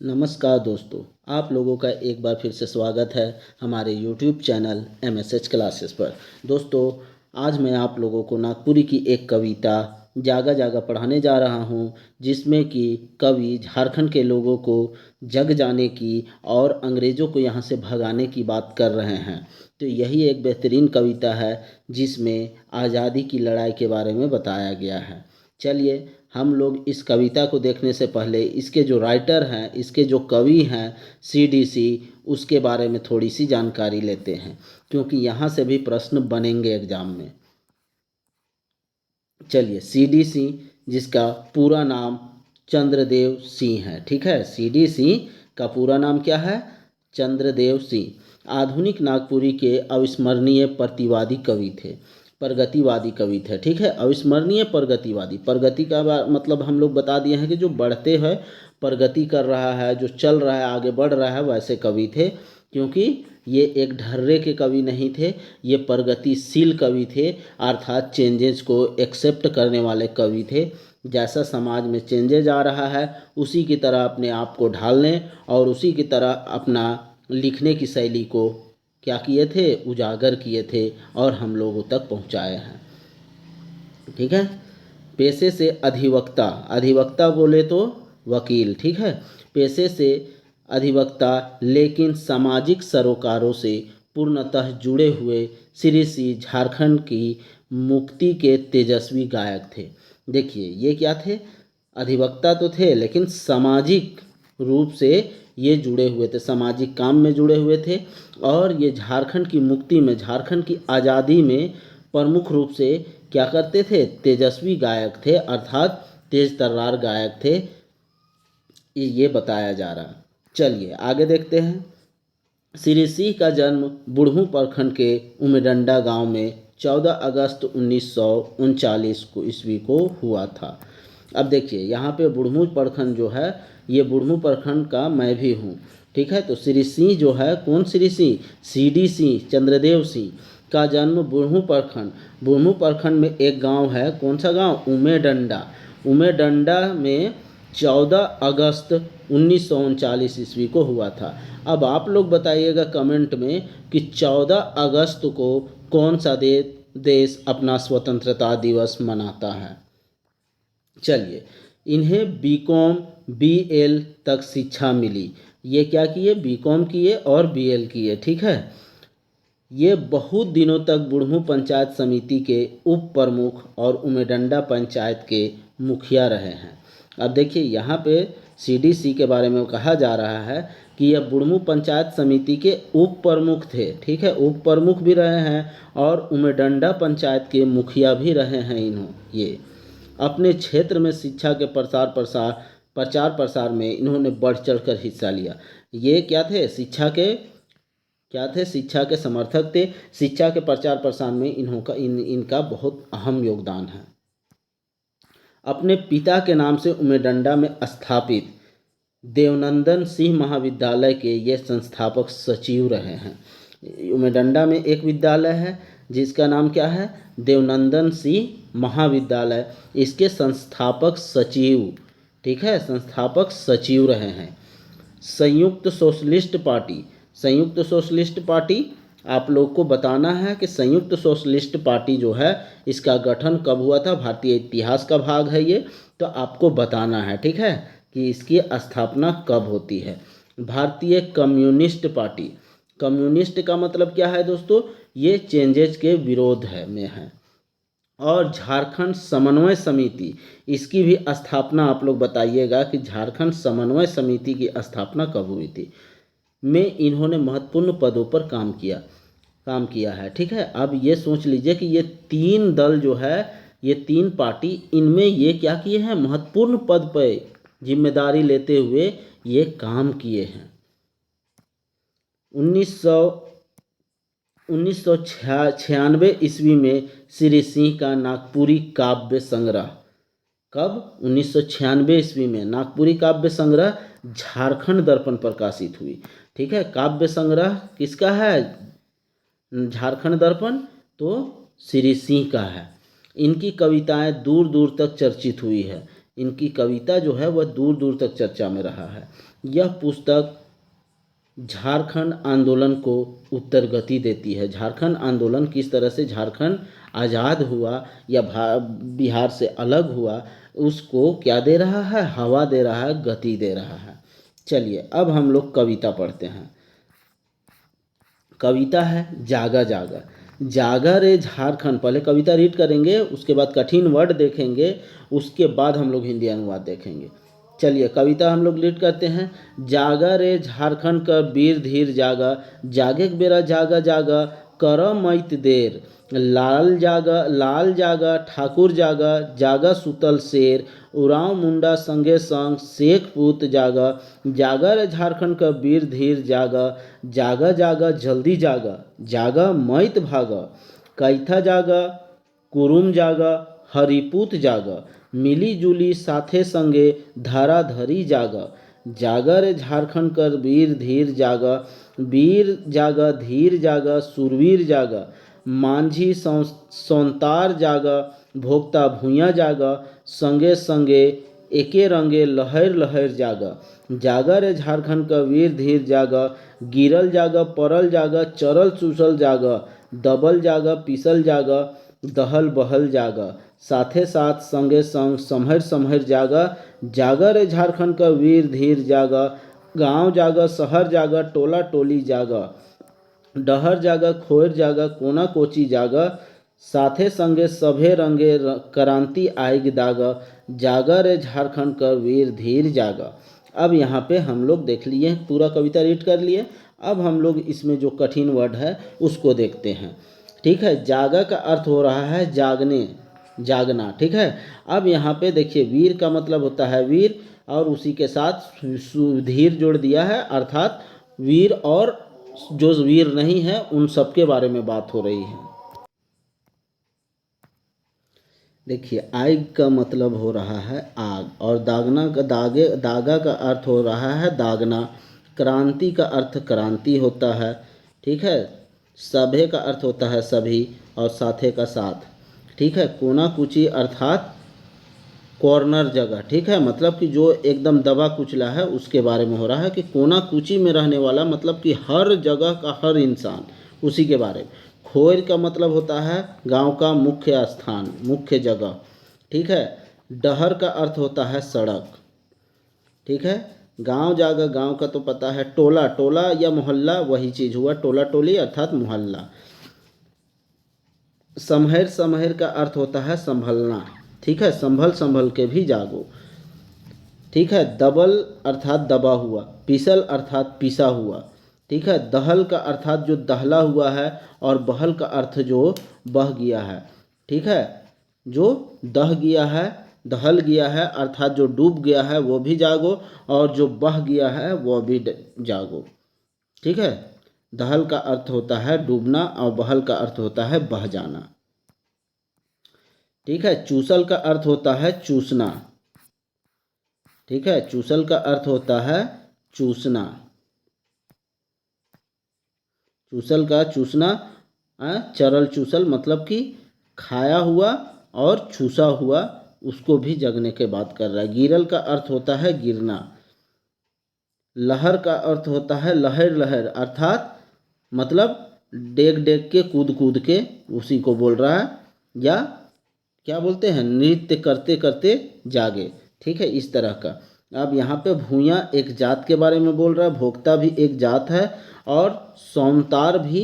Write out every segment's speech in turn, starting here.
नमस्कार दोस्तों, आप लोगों का एक बार फिर से स्वागत है हमारे YouTube चैनल MSH क्लासेस पर। दोस्तों, आज मैं आप लोगों को नागपुरी की एक कविता जागा जागा पढ़ाने जा रहा हूँ, जिसमें कि कवि झारखंड के लोगों को जग जाने की और अंग्रेज़ों को यहाँ से भगाने की बात कर रहे हैं। तो यही एक बेहतरीन कविता है जिसमें आज़ादी की लड़ाई के बारे में बताया गया है। चलिए, हम लोग इस कविता को देखने से पहले इसके जो राइटर हैं, इसके जो कवि हैं CDC, उसके बारे में थोड़ी सी जानकारी लेते हैं, क्योंकि यहाँ से भी प्रश्न बनेंगे एग्जाम में। चलिए, CDC जिसका पूरा नाम चंद्रदेव सिंह है, ठीक है। CDC का पूरा नाम क्या है? चंद्रदेव सिंह आधुनिक नागपुरी के अविस्मरणीय प्रतिवादी कवि थे, प्रगतिवादी कवि थे, ठीक है। अविस्मरणीय प्रगतिवादी, प्रगति का मतलब हम लोग बता दिए हैं कि जो बढ़ते हैं, प्रगति कर रहा है, जो चल रहा है, आगे बढ़ रहा है, वैसे कवि थे। क्योंकि ये एक ढर्रे के कवि नहीं थे, ये प्रगतिशील कवि थे, अर्थात चेंजेस को एक्सेप्ट करने वाले कवि थे। जैसा समाज में चेंजेज आ रहा है, उसी की तरह अपने आप को ढालने और उसी की तरह अपना लिखने की शैली को क्या किए थे? उजागर किए थे और हम लोगों तक पहुंचाए हैं, ठीक है। पेशे से अधिवक्ता, अधिवक्ता बोले तो वकील, ठीक है। पेशे से अधिवक्ता लेकिन सामाजिक सरोकारों से पूर्णतः जुड़े हुए श्री सी झारखंड की मुक्ति के तेजस्वी गायक थे। देखिए, ये क्या थे? अधिवक्ता तो थे, लेकिन सामाजिक रूप से ये जुड़े हुए थे, सामाजिक काम में जुड़े हुए थे। और ये झारखंड की मुक्ति में, झारखंड की आज़ादी में प्रमुख रूप से क्या करते थे? तेजस्वी गायक थे, अर्थात तेज तर्रार गायक थे, ये बताया जा रहा। चलिए आगे देखते हैं। श्री सिंह का जन्म बुढ़मू प्रखंड के उमेडंडा गांव में 14 अगस्त 1939 को ईस्वी को हुआ था। अब देखिए, यहाँ पे बुढ़मू प्रखंड जो है, ये बुढ़मू प्रखंड का मैं भी हूँ, ठीक है। तो श्री सिंह जो है, कौन श्री सिंह? CDC चंद्रदेव सिंह का जन्म बुढ़मू प्रखंड, बुढ़मू प्रखंड में एक गांव है, कौन सा गांव? उमेडंडा। उमेडंडा में 14 अगस्त 1939 ईस्वी को हुआ था। अब आप लोग बताइएगा कमेंट में कि 14 अगस्त को कौन सा देश अपना स्वतंत्रता दिवस मनाता है। चलिए, इन्हें BCom BL तक शिक्षा मिली। ये क्या किए? BCom किए और BL किए, ठीक है। ये बहुत दिनों तक बुढ़मू पंचायत समिति के उप प्रमुख और उमेडंडा पंचायत के मुखिया रहे हैं। अब देखिए, यहाँ पे CDC के बारे में कहा जा रहा है कि यह बुढ़मू पंचायत समिति के उप प्रमुख थे, ठीक है। उप प्रमुख भी रहे हैं और उमेडंडा पंचायत के मुखिया भी रहे हैं। ये अपने क्षेत्र में शिक्षा के प्रचार प्रसार में इन्होंने बढ़ चढ़कर हिस्सा लिया। ये क्या थे? शिक्षा के समर्थक थे। शिक्षा के प्रचार प्रसार में इनका बहुत अहम योगदान है। अपने पिता के नाम से उमेडंडा में स्थापित देवनंदन सिंह महाविद्यालय के ये संस्थापक सचिव रहे हैं। उमेडंडा में एक विद्यालय है जिसका नाम क्या है? देवनंदन सिंह महाविद्यालय। इसके संस्थापक सचिव, ठीक है, संस्थापक सचिव रहे हैं। संयुक्त सोशलिस्ट पार्टी, संयुक्त सोशलिस्ट पार्टी आप लोग को बताना है कि संयुक्त सोशलिस्ट पार्टी जो है, इसका गठन कब हुआ था? भारतीय इतिहास का भाग है ये, तो आपको बताना है, ठीक है, कि इसकी स्थापना कब होती है। भारतीय कम्युनिस्ट पार्टी, कम्युनिस्ट का मतलब क्या है दोस्तों? ये चेंजेज के विरोध में है। और झारखंड समन्वय समिति, इसकी भी स्थापना आप लोग बताइएगा कि झारखंड समन्वय समिति की स्थापना कब हुई थी। में इन्होंने महत्वपूर्ण पदों पर काम किया है, ठीक है। अब ये सोच लीजिए कि ये तीन दल जो है, ये तीन पार्टी, इनमें ये क्या किए हैं? महत्वपूर्ण पद पर जिम्मेदारी लेते हुए ये काम किए हैं। 1996 ईस्वी में श्री सिंह का नागपुरी काव्य संग्रह, कब? 1996 ईस्वी में नागपुरी काव्य संग्रह झारखंड दर्पण प्रकाशित हुई, ठीक है। काव्य संग्रह किसका है? झारखंड दर्पण, तो श्री सिंह का है। इनकी कविताएं दूर दूर तक चर्चित हुई है। इनकी कविता जो है वह दूर दूर तक चर्चा में रहा है। यह पुस्तक झारखंड आंदोलन को उत्तर गति देती है। झारखंड आंदोलन किस तरह से झारखंड आज़ाद हुआ या बिहार से अलग हुआ, उसको क्या दे रहा है, हवा दे रहा है, गति दे रहा है। चलिए अब हम लोग कविता पढ़ते हैं। कविता है जागा जागा। जागा रे झारखंड, पहले कविता रीड करेंगे, उसके बाद कठिन वर्ड देखेंगे, उसके बाद हम लोग हिंदी अनुवाद देखेंगे। चलिए कविता हम लोग रीड करते हैं। जागा रे झारखंड का वीर धीर जागा, जागे के बेरा जागा जागा, कर मैत देर, लाल जागा ठाकुर जागा, जागा सुतल शेर, उराव मुंडा संगे संग शेख पूत जागा, जागा रे झारखंड का वीर धीर जागा, जागा जागा जल्दी जागा, जागा मैत भागा, कैथा जागा कुरुम जागा, हरिपूत जागा, मिली जुली साथे संगे धरा धरी जागा, जागा रे झारखंड कर वीर धीर जागा, वीर जागा धीर जागा सुरवीर जागा, मांझी सौंतार जागा, भोक्ता भूया जागा, संगे संगे एके रंगे लहर लहर जागा, जागा रे झारखंड का वीर धीर जागा, गिरल जागा परल जागा, चरल चूसल जागा, दबल जागा पीसल जागा, दहल बहल जागा, साथे साथ संगे संग समहर समहर जागा, जागा रे झारखंड का वीर धीर जागा, गांव जागा शहर जागा, टोला टोली जागा, डहर जागा खोर जागा, कोना कोची जागा, साथे संगे सभे रंगे क्रांति आएगी दागा, जागा रे झारखंड का वीर धीर जागा। अब यहाँ पे हम लोग देख लिए, पूरा कविता रीड कर लिए। अब हम लोग इसमें जो कठिन वर्ड है उसको देखते हैं। ठीक है, जागा का अर्थ हो रहा है जागने, जागना। ठीक है, अब यहाँ पे देखिए वीर का मतलब होता है वीर, और उसी के साथ धीर जोड़ दिया है, अर्थात वीर और जो वीर नहीं है उन सब के बारे में बात हो रही है। देखिए आग का मतलब हो रहा है आग, और दागा का अर्थ हो रहा है दागना। क्रांति का अर्थ क्रांति होता है। ठीक है, सभे का अर्थ होता है सभी, और साथे का साथ। ठीक है, कोना कुची अर्थात कॉर्नर जगह। ठीक है, मतलब कि जो एकदम दबा कुचला है उसके बारे में हो रहा है कि कोना कुची में रहने वाला, मतलब कि हर जगह का हर इंसान, उसी के बारे में। खोर का मतलब होता है गांव का मुख्य स्थान, मुख्य जगह। ठीक है, डहर का अर्थ होता है सड़क। ठीक है, गांव जागा, गांव का तो पता है, टोला, टोला या मोहल्ला वही चीज़ हुआ, टोला टोली अर्थात मोहल्ला। समहर, समहर का अर्थ होता है संभलना। ठीक है, संभल संभल के भी जागो। ठीक है, दबल अर्थात दबा हुआ, पीसल अर्थात पिसा हुआ। ठीक है, दहल का अर्थात जो दहला हुआ है, और बहल का अर्थ जो बह गया है। ठीक है, जो दह गया है, दहल गया है अर्थात जो डूब गया है वो भी जागो, और जो बह गया है वो भी जागो। ठीक है, दहल का अर्थ होता है डूबना, और बहल का अर्थ होता है बह जाना। ठीक है, चूसल का अर्थ होता है चूसना। ठीक है, चूसल का अर्थ होता है चूसना। चूसल का चूसना, चरल चूसल मतलब कि खाया हुआ और चूसा हुआ, उसको भी जगने के बात कर रहा है। गिरल का अर्थ होता है गिरना। लहर का अर्थ होता है लहर लहर, अर्थात मतलब डेग डेग के कूद कूद के, उसी को बोल रहा है। या क्या बोलते हैं, नृत्य करते करते जागे। ठीक है, इस तरह का। अब यहाँ पे भूया एक जात के बारे में बोल रहा है, भोक्ता भी एक जात है, और सौंतार भी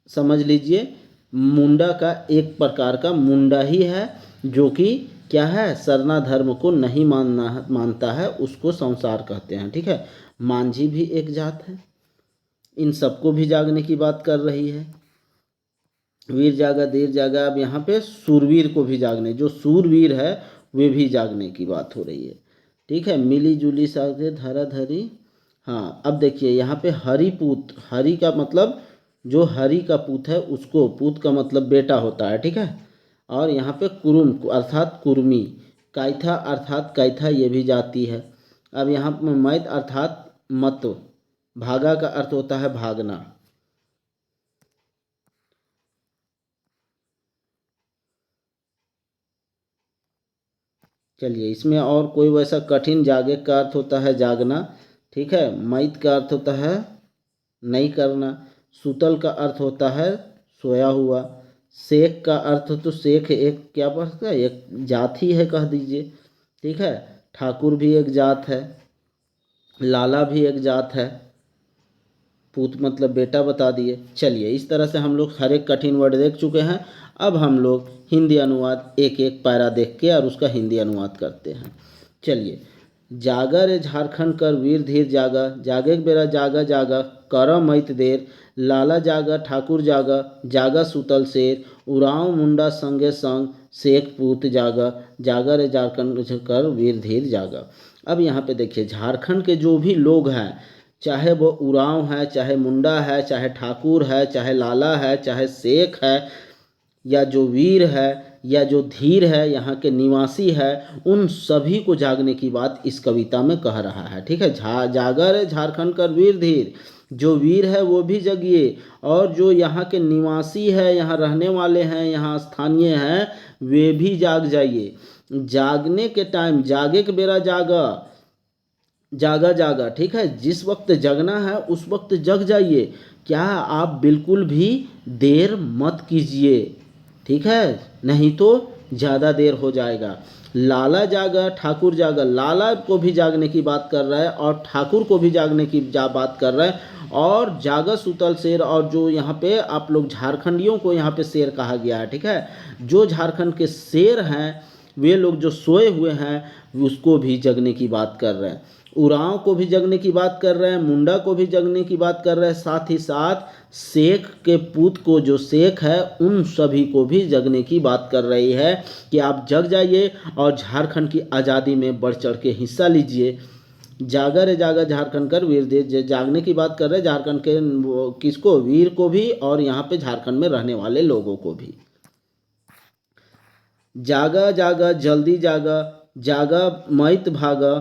समझ लीजिए मुंडा का एक प्रकार का मुंडा ही है, जो कि क्या है, सरना धर्म को नहीं मानता है, उसको संसार कहते हैं। ठीक है, मांझी भी एक जात है। इन सबको भी जागने की बात कर रही है। वीर जागा धीर जागा, अब यहाँ पे सूरवीर को भी जागने, जो सूरवीर है वे भी जागने की बात हो रही है। ठीक है, मिली जुली साथे धरा धरी। हाँ, अब देखिए यहाँ पे हरिपूत, हरि का मतलब जो हरि का पूत है उसको, पूत का मतलब बेटा होता है। ठीक है, और यहाँ पे कुरुम अर्थात कुर्मी, कैथा अर्थात कैथा ये भी जाती है। अब यहाँ पे मैत अर्थात मत, भागा का अर्थ होता है भागना। चलिए, इसमें और कोई वैसा कठिन, जागे का अर्थ होता है जागना, ठीक है। मैत का अर्थ होता है नहीं करना। सूतल का अर्थ होता है सोया हुआ। शेख का अर्थ तो शेख एक क्या पड़ता है, एक जात ही है कह दीजिए, ठीक है। ठाकुर भी एक जात है, लाला भी एक जात है, पूत मतलब बेटा बता दिए। चलिए, इस तरह से हम लोग हर एक कठिन वर्ड देख चुके हैं। अब हम लोग हिंदी अनुवाद एक एक पैरा देख के और उसका हिंदी अनुवाद करते हैं। चलिए, जागा रे झारखंड कर वीर धीर जागा, जागे के बेरा जागा जागा, कर मैत देर, लाला जागा ठाकुर जागा, जागा सुतल शेर, उराव मुंडा संगे संग, शेख पूत जागा, जागा रे झारखंड कर वीर धीर जागा। अब यहाँ पे देखिए, झारखंड के जो भी लोग हैं, चाहे वो उरांव है, चाहे मुंडा है, चाहे ठाकुर है, चाहे लाला है, चाहे शेख है, या जो वीर है, या जो धीर है, यहाँ के निवासी है, उन सभी को जागने की बात इस कविता में कह रहा है, ठीक है। जागर है झारखंड का वीर धीर, जो वीर है वो भी जगिए, और जो यहाँ के निवासी है, यहाँ रहने वाले हैं, यहाँ स्थानीय हैं, वे भी जाग जाइए। जागने के टाइम, जागे के बेरा जागा, जागा जागा, ठीक है। जिस वक्त जगना है उस वक्त जग जाइए, क्या आप बिल्कुल भी देर मत कीजिए, ठीक है, नहीं तो ज़्यादा देर हो जाएगा। लाला जागा ठाकुर जागा, लाला को भी जागने की बात कर रहा है और ठाकुर को भी जागने की बात कर रहा है। और जागा सुतल शेर, और जो यहाँ पे आप लोग झारखंडियों को यहाँ पे शेर कहा गया है, ठीक है। जो झारखंड के शेर हैं, वे लोग जो सोए हुए हैं, उसको भी जगने की बात कर रहे हैं। उरांव को भी जगने की बात कर रहे हैं, मुंडा को भी जगने की बात कर रहे हैं, साथ ही साथ शेख के पूत को, जो शेख है, उन सभी को भी जगने की बात कर रही है कि आप जग जाइए और झारखंड की आज़ादी में बढ़ चढ़ के हिस्सा लीजिए। जागा रे जागा झारखंड कर वीर दे, जागने की बात कर रहे हैं झारखंड के किसको, वीर को भी, और यहाँ पे झारखंड में रहने वाले लोगों को भी। जागा जागा जल्दी जागा, जागा मैत भागा,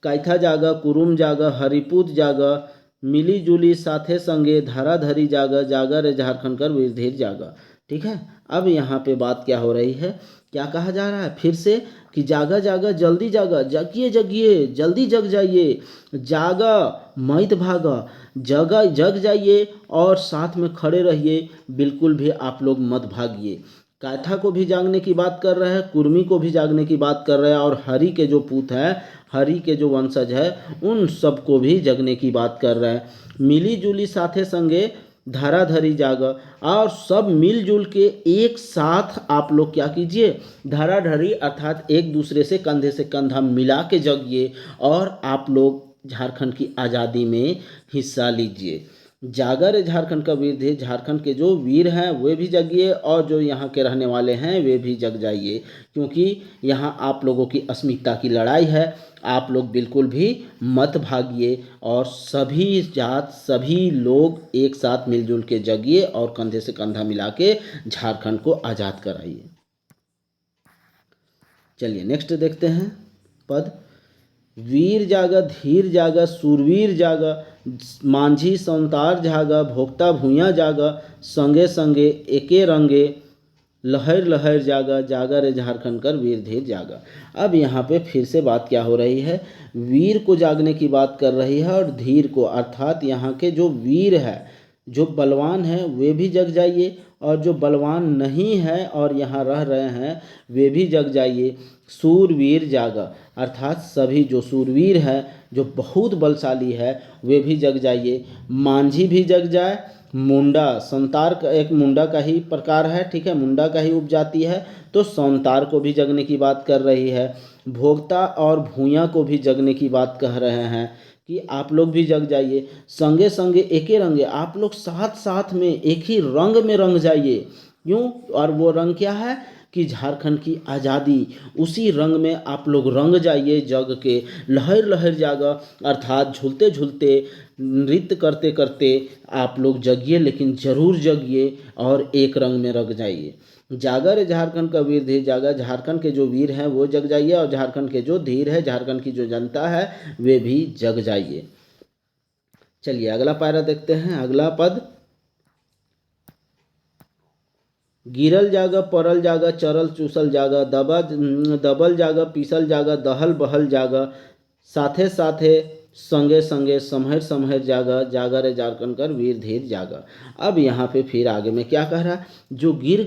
कैथा जागा कुरुम जागा, हरिपूत जागा, मिली जुली साथे संगे, धराधरी जागा, जागा रे झारखंड कर वीर धीर जागा, ठीक है। अब यहाँ पे बात क्या हो रही है, क्या कहा जा रहा है फिर से कि जागा जागा जल्दी जागा, जगिए जगिए, जल्दी जग जाइए, जागा मैत भागा, जगा जग जाइए और साथ में खड़े रहिए, बिल्कुल भी आप लोग मत भागिए। कैथा को भी जागने की बात कर रहा है, कुर्मी को भी जागने की बात कर रहा है, और हरि के जो पूत है, हरि के जो वंशज है, उन सबको भी जगने की बात कर रहा है। मिली जुली साथे संगे, धराधरी जागा, और सब मिलजुल के एक साथ आप लोग क्या कीजिए, धराधरी अर्थात एक दूसरे से कंधे से कंधा मिला के जगिए, और आप लोग झारखंड की आज़ादी में हिस्सा लीजिए। जागा रे झारखंड का वीर थे, झारखंड के जो वीर हैं वे भी जगिए, और जो यहाँ के रहने वाले हैं वे भी जग जाइए, क्योंकि यहाँ आप लोगों की अस्मिता की लड़ाई है। आप लोग बिल्कुल भी मत भागिए, और सभी जात, सभी लोग एक साथ मिलजुल के जगिए और कंधे से कंधा मिला के झारखंड को आज़ाद कराइए। चलिए नेक्स्ट देखते हैं पद। वीर जागा धीर जागा, सूरवीर जागा, मांझी संतार जागा, भोक्ता भूया जागा, संगे संगे एके रंगे, लहर लहर जागा, जागा रे झारखंड कर वीर धीर जागा। अब यहाँ पे फिर से बात क्या हो रही है, वीर को जागने की बात कर रही है, और धीर को, अर्थात यहाँ के जो वीर है, जो बलवान है, वे भी जग जाइए, और जो बलवान नहीं है और यहाँ रह रहे हैं, वे भी जग जाइए। सूरवीर जागा, अर्थात सभी जो सूरवीर है, जो बहुत बलशाली है, वे भी जग जाइए। मांझी भी जग जाए, मुंडा, संतार का एक मुंडा का ही प्रकार है, ठीक है, मुंडा का ही उपजाति है, तो संतार को भी जगने की बात कर रही है। भोक्ता और भूया को भी जगने की बात कह रहे हैं कि आप लोग भी जग जाइए। संगे संगे एके रंगे, आप लोग साथ साथ में एक ही रंग में रंग जाइए। क्यों, और वो रंग क्या है कि झारखंड की आज़ादी, उसी रंग में आप लोग रंग जाइए जग के। लहर लहर जागा, अर्थात झूलते झूलते, नृत्य करते करते आप लोग जगिए, लेकिन ज़रूर जगिए और एक रंग में रंग जाइए। जागा रे झारखंड का वीर धीर जागा, झारखंड के जो वीर हैं वो जग जाइए, और झारखंड के जो धीर है, झारखंड की जो जनता है, वे भी जग जाइए। चलिए अगला पायरा देखते हैं, अगला पद। गिरल जागा परल जागा चरल चूसल जागा दबल जागा पीसल जागा दहल बहल जागा साथे साथे संगे संगे समहर समहर जागा जागा रे जारकन कर वीर धीर जागा। अब यहाँ पे फिर आगे में क्या कह रहा है, जो गिर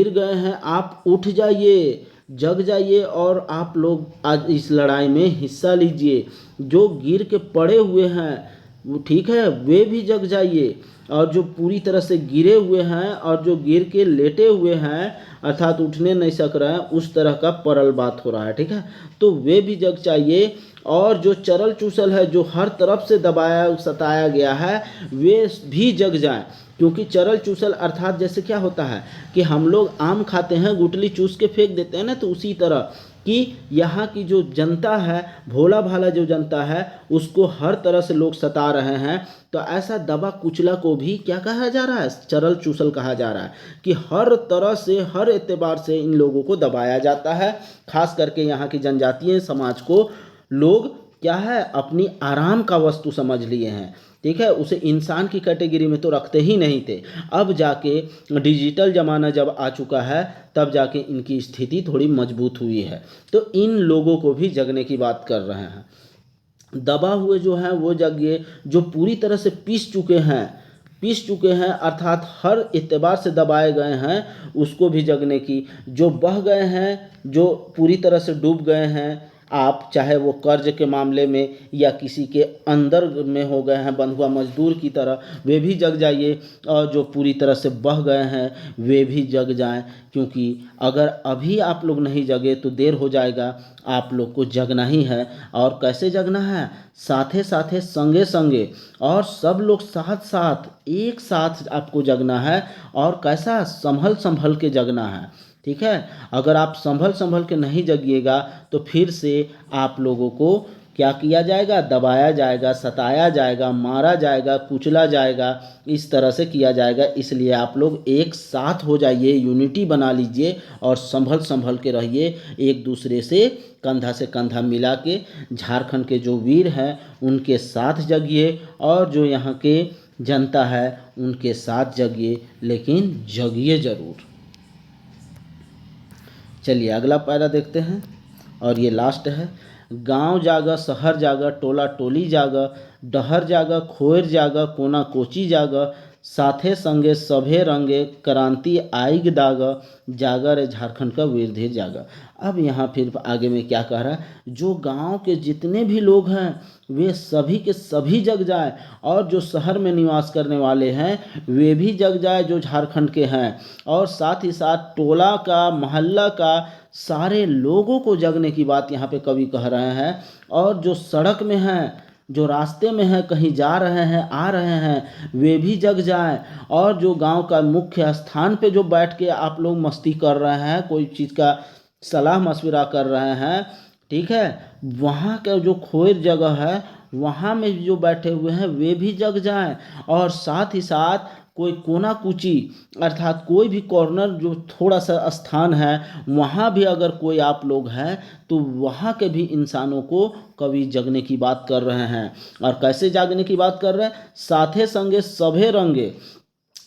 गए हैं आप उठ जाइए, जग जाइए और आप लोग आज इस लड़ाई में हिस्सा लीजिए। जो गिर के पड़े हुए हैं वो ठीक है वे भी जग जाइए, और जो पूरी तरह से गिरे हुए हैं और जो गिर के लेटे हुए हैं अर्थात उठने नहीं सक रहे हैं, उस तरह का परल बात हो रहा है, ठीक है। तो वे भी जग चाहिए, और जो चरल चूसल है, जो हर तरफ से दबाया सताया गया है, वे भी जग जाएं। क्योंकि चरल चूसल अर्थात जैसे क्या होता है कि हम लोग आम खाते हैं गुठली चूस के फेंक देते हैं ना, तो उसी तरह कि यहाँ की जो जनता है, भोला भाला जो जनता है, उसको हर तरह से लोग सता रहे हैं। तो ऐसा दबा कुचला को भी क्या कहा जा रहा है, चरल चूसल कहा जा रहा है, कि हर तरह से हर एतबार से इन लोगों को दबाया जाता है। खास करके यहाँ की जनजातीय समाज को लोग क्या है अपनी आराम का वस्तु समझ लिए हैं, ठीक है। उसे इंसान की कैटेगरी में तो रखते ही नहीं थे। अब जाके डिजिटल ज़माना जब आ चुका है, तब जाके इनकी स्थिति थोड़ी मजबूत हुई है। तो इन लोगों को भी जगने की बात कर रहे हैं। दबा हुए जो हैं वो जगिए, जो पूरी तरह से पीस चुके हैं अर्थात हर एतबार से दबाए गए हैं, उसको भी जगने की। जो बह गए हैं, जो पूरी तरह से डूब गए हैं, आप चाहे वो कर्ज के मामले में या किसी के अंदर में हो गए हैं बंधुआ मजदूर की तरह, वे भी जग जाइए। और जो पूरी तरह से बह गए हैं वे भी जग जाएं, क्योंकि अगर अभी आप लोग नहीं जगे तो देर हो जाएगा। आप लोग को जगना ही है। और कैसे जगना है, साथे साथे संगे संगे, और सब लोग साथ साथ एक साथ आपको जगना है। और कैसा, संभल संभल के जगना है, ठीक है। अगर आप संभल संभल के नहीं जगिएगा तो फिर से आप लोगों को क्या किया जाएगा, दबाया जाएगा, सताया जाएगा, मारा जाएगा, कुचला जाएगा, इस तरह से किया जाएगा। इसलिए आप लोग एक साथ हो जाइए, यूनिटी बना लीजिए और संभल संभल के रहिए, एक दूसरे से कंधा से कंधा मिला के। झारखंड के जो वीर हैं उनके साथ जगिए, और जो यहाँ के जनता है उनके साथ जगिए, लेकिन जगिए ज़रूर। चलिए अगला पैरा देखते हैं, और ये लास्ट है। गांव जागा शहर जागा टोला टोली जागा, डहर जागा खोर जागा कोना कोची जागा, साथे संगे सभे रंगे क्रांति आइग दागा, जागा रे झारखंड का वीर धीर जागा। अब यहाँ फिर आगे में क्या कह रहा है, जो गांव के जितने भी लोग हैं वे सभी के सभी जग जाए, और जो शहर में निवास करने वाले हैं वे भी जग जाए जो झारखंड के हैं, और साथ ही साथ टोला का मोहल्ला का सारे लोगों को जगने की बात यहाँ पे कवि कह रहे हैं। और जो सड़क में हैं, जो रास्ते में हैं, कहीं जा रहे हैं आ रहे हैं, वे भी जग जाएं। और जो गांव का मुख्य स्थान पे जो बैठ के आप लोग मस्ती कर रहे हैं, कोई चीज़ का सलाह मशविरा कर रहे हैं, ठीक है, वहाँ का जो खोर जगह है वहाँ में जो बैठे हुए हैं वे भी जग जाएं। और साथ ही साथ कोई कोना कुची अर्थात कोई भी कॉर्नर जो थोड़ा सा स्थान है, वहाँ भी अगर कोई आप लोग हैं तो वहाँ के भी इंसानों को कवि जगने की बात कर रहे हैं। और कैसे जागने की बात कर रहे हैं, साथे संगे सभे रंगे,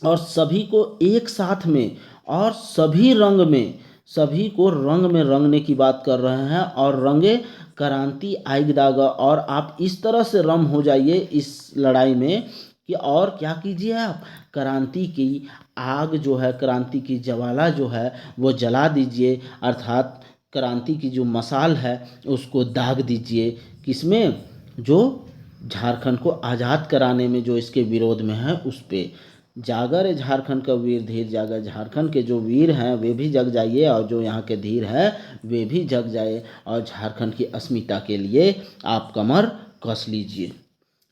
और सभी को एक साथ में, और सभी रंग में, सभी को रंग में रंगने की बात कर रहे हैं। और रंगे क्रांति आइग दागा, और आप इस तरह से रम हो जाइए इस लड़ाई में कि और क्या कीजिए, आप क्रांति की आग जो है, क्रांति की ज्वाला जो है वो जला दीजिए, अर्थात क्रांति की जो मशाल है उसको दाग दीजिए। किसमें, जो झारखंड को आज़ाद कराने में जो इसके विरोध में है उस पे। जागर है झारखंड का वीर धीर जागा, झारखंड के जो वीर हैं वे भी जग जाइए, और जो यहाँ के धीर हैं वे भी जग जाए, और झारखंड की अस्मिता के लिए आप कमर कस लीजिए।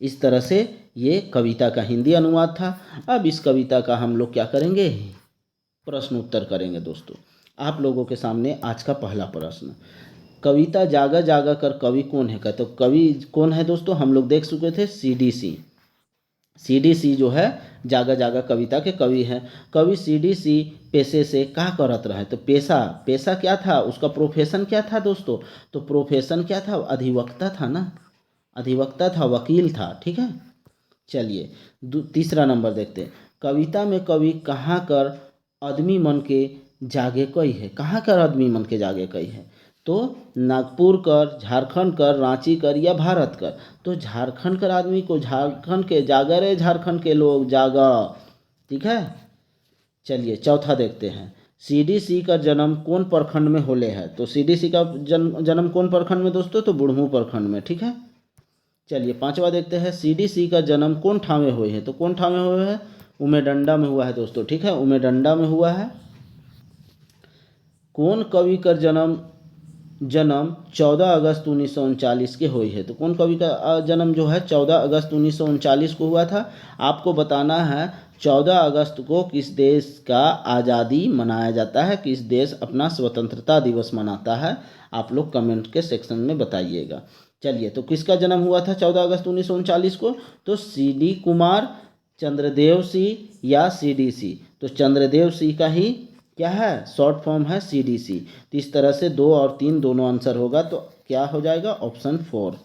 इस तरह से ये कविता का हिंदी अनुवाद था। अब इस कविता का हम लोग क्या करेंगे, प्रश्न उत्तर करेंगे। दोस्तों आप लोगों के सामने आज का पहला प्रश्न, कविता जागा जागा कर कवि कौन है का। तो कवि कौन है दोस्तों, हम लोग देख चुके थे सीडीसी जो है जागा जागा कविता के कवि हैं। कवि सीडीसी पेशे से क्या करत रहे, तो पेशा क्या था, उसका प्रोफेशन क्या था दोस्तों, तो प्रोफेशन क्या था, अधिवक्ता था ना, अधिवक्ता था, वकील था, ठीक है। चलिए तीसरा नंबर देखते हैं, कविता में कवि कहाँ कर आदमी मन के जागे कई है। कहाँ कर आदमी मन के जागे कई है? तो नागपुर कर, झारखंड कर, रांची कर या भारत कर। तो झारखंड कर आदमी को झारखंड के जागा रे, झारखंड के लोग जागा। ठीक है, चलिए चौथा देखते हैं। सीडीसी का जन्म कौन प्रखंड में होले है? तो सीडीसी का जन्म कौन प्रखंड में दोस्तों? तो बुढ़मू प्रखंड में। ठीक है, चलिए पांचवा देखते हैं। सीडीसी का जन्म कौन ठाव में हुए है? तो कौन ठाव में हुए है? उमेडंडा में हुआ है दोस्तों। ठीक है, उमेडंडा में हुआ है। कौन कवि का जन्म जन्म 14 अगस्त 1939 के हुई है? तो कौन कवि का जन्म जो है 14 अगस्त 1939 को हुआ था? आपको बताना है 14 अगस्त को किस देश का आज़ादी मनाया जाता है, किस देश अपना स्वतंत्रता दिवस मनाता है? आप लोग कमेंट के सेक्शन में बताइएगा। चलिए, तो किसका जन्म हुआ था 14 अगस्त 1939 को? तो CD कुमार, चंद्रदेव सिंह या CDC? तो चंद्रदेव सिंह का ही क्या है शॉर्ट फॉर्म है CDC। तो इस तरह से 2 और 3 दोनों आंसर होगा, तो क्या हो जाएगा? ऑप्शन 4।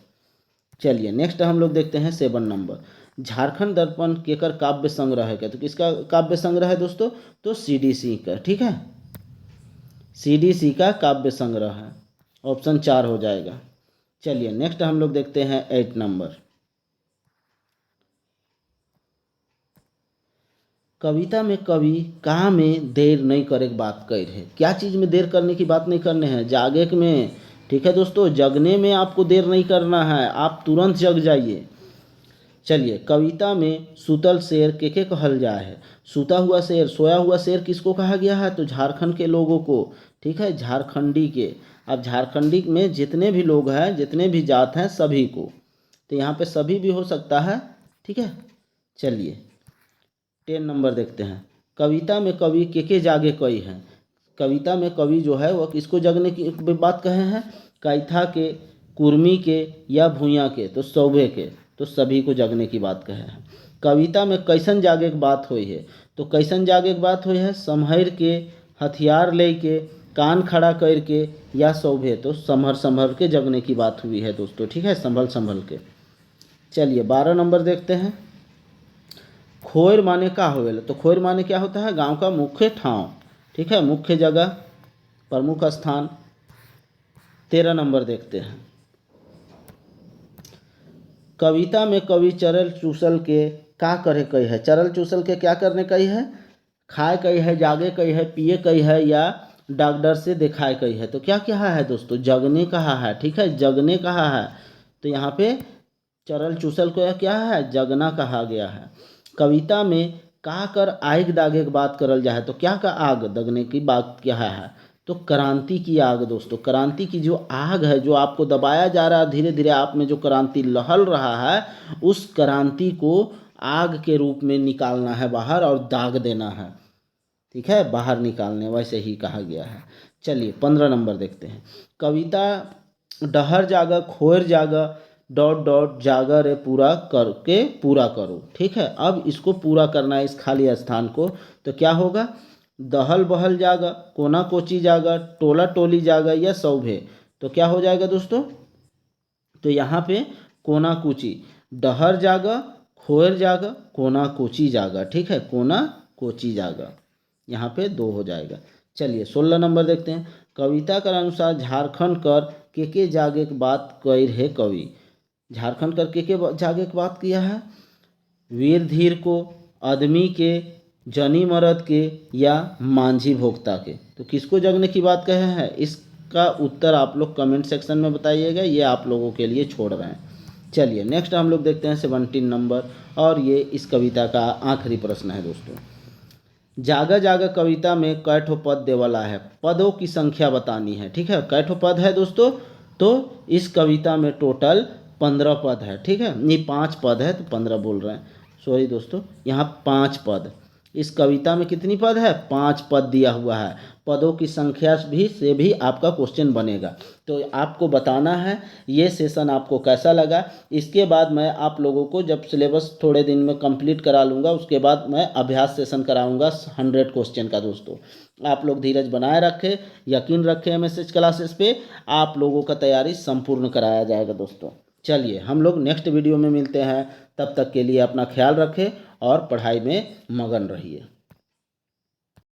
चलिए नेक्स्ट हम लोग देखते हैं 7 नंबर। झारखंड दर्पण केकर काव्य संग्रह है? क्या? तो किसका काव्य संग्रह है दोस्तों? तो CDC का। ठीक है, CDC का काव्य संग्रह है। ऑप्शन 4 हो जाएगा। चलिए नेक्स्ट हम लोग देखते हैं 8 नंबर। कविता में कवि कहाँ में देर नहीं करे बात कर है? क्या चीज़ में देर करने की बात नहीं करने हैं? जागे में। ठीक है दोस्तों, जगने में आपको देर नहीं करना है, आप तुरंत जग जाइए। चलिए, कविता में सुतल शेर के कहल जाए है? सूता हुआ शेर, सोया हुआ शेर किसको कहा गया है? तो झारखंड के लोगों को। ठीक है, झारखंडी के। अब झारखंडी में जितने भी लोग हैं, जितने भी जात हैं, सभी को। तो यहाँ पे सभी भी हो सकता है। ठीक है, चलिए 10 नंबर देखते हैं। कविता में कवि के जागे कई हैं? कविता में कवि जो है वह किसको जगने की बात कहे हैं? कैथा के, कुर्मी के या भूया के? तो सौभे के। तो सभी को जगने की बात कहे हैं। कविता में कैसन जागे की बात हुई है? तो कैसन जागे की बात हुई है? संभर के, हथियार ले के, कान खड़ा करके या सौभे? तो संभर संभर के जगने की बात हुई है दोस्तों। ठीक है, संभल संभल के। चलिए 12 नंबर देखते हैं। खोर माने का होवेला? तो खोर माने क्या होता है? गांव का मुख्य ठाव। ठीक है, मुख्य जगह, प्रमुख स्थान। 13 नंबर देखते हैं। कविता में कवि चरल चूसल के का करे कही है? चरल चूसल के क्या करने कही है? खाए कही है, जागे कही है, पिए कही है या डॉक्टर से दिखाए कही है? तो क्या कहा है दोस्तों? जगने कहा है। ठीक है, जगने कहा है। तो यहाँ पे चरल चूसल को क्या है? जगना कहा गया है। कविता में का कर आग दागे की बात करल जाए? तो क्या का आग दगने की बात क्या है? तो क्रांति की आग दोस्तों। क्रांति की जो आग है, जो आपको दबाया जा रहा है, धीरे धीरे आप में जो क्रांति लहल रहा है, उस क्रांति को आग के रूप में निकालना है बाहर और दाग देना है। ठीक है, बाहर निकालने, वैसे ही कहा गया है। चलिए 15 नंबर देखते हैं। कविता डहर जागा खोर जागा डॉट डॉट जागा रे पूरा करके पूरा करो। ठीक है, अब इसको पूरा करना है, इस खाली स्थान को। तो क्या होगा? दहल बहल जागा, कोना कोची जागा, टोला टोली जागा या सौभे? तो क्या हो जाएगा दोस्तों? तो यहाँ पे कोना कोची, डहर जागा, खोर जागा, कोना कोची जागा। ठीक है, कोना कोची जागा, यहाँ पे 2 हो जाएगा। चलिए 16 नंबर देखते हैं। कविता के अनुसार झारखंड कर के जागे की बात कर है कवि? झारखंड कर के जागे की बात किया है? वीर धीर को, आदमी के, जनी मर्द के या मांझी भोक्ता के? तो किसको जगने की बात कहे हैं? इसका उत्तर आप लोग कमेंट सेक्शन में बताइएगा, ये आप लोगों के लिए छोड़ रहे हैं। चलिए नेक्स्ट हम लोग देखते हैं 17 नंबर, और ये इस कविता का आखिरी प्रश्न है दोस्तों। जागा जागा कविता में कै ठो पद देवला है? पदों की संख्या बतानी है। ठीक है, कै ठो पद है दोस्तों? तो इस कविता में टोटल 15 पद है। ठीक है, नहीं 5 पद है, तो 15 बोल रहे हैं, सॉरी दोस्तों, यहाँ 5 पद। इस कविता में कितनी पद है? 5 पद दिया हुआ है। पदों की संख्या भी से भी आपका क्वेश्चन बनेगा। तो आपको बताना है ये सेशन आपको कैसा लगा। इसके बाद मैं आप लोगों को जब सिलेबस थोड़े दिन में कंप्लीट करा लूँगा, उसके बाद मैं अभ्यास सेशन कराऊँगा 100 क्वेश्चन का दोस्तों। आप लोग धीरज बनाए रखें, यकीन रखें मैसेज क्लासेस पे, आप लोगों का तैयारी संपूर्ण कराया जाएगा दोस्तों। चलिए हम लोग नेक्स्ट वीडियो में मिलते हैं, तब तक के लिए अपना ख्याल रखें और पढ़ाई में मगन रहिए।